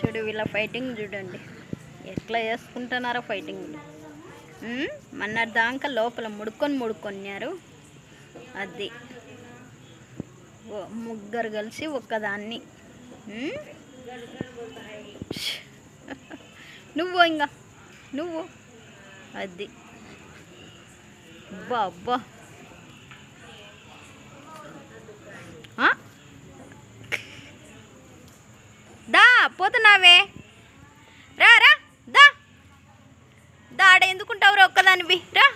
చూడు వీళ్ళ ఫైటింగ్ చూడండి ఎట్లా చేసుకుంటున్నారో ఫైటింగ్. మన్నటి దాకా లోపల ముడుకొన్నారు. అది ముగ్గురు కలిసి ఒక్కదాన్ని. నువ్వు ఇంకా నువ్వు అది అబ్బా అబ్బా దా పోతున్నావే రా రా దా దాడ ఎందుకుంటావురా ఒక్కదానివి రా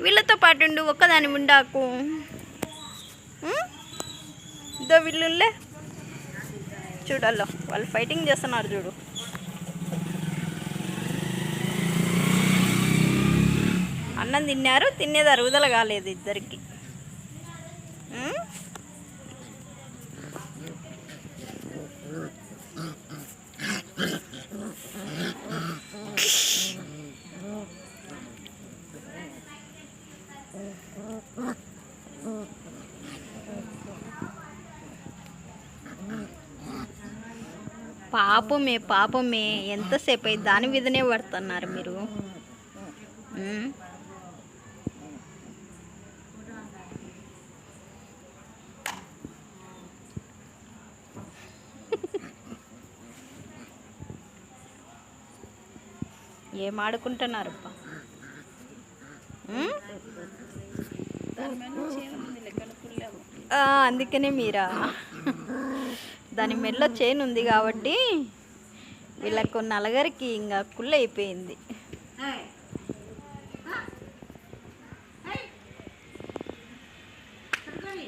వీళ్ళతో పాటు ఉండు ఒక్కదాని ఉండాకు ఇదో వీళ్ళులే చూడాలో వాళ్ళు ఫైటింగ్ చేస్తున్నారు చూడు. అన్నం తిన్నారు తినేది అరుగుదల కాలేదు ఇద్దరికి. పాపమే ఎంతసేపు అయి దాని మీదనే పడుతున్నారు మీరు. ఏం ఆడుకుంటున్నారు అందుకనే మీరా దాని మెడలో చైన్ ఉంది కాబట్టి వీళ్ళకు నలుగురికి ఇంకా కుళ్ళైపోయింది.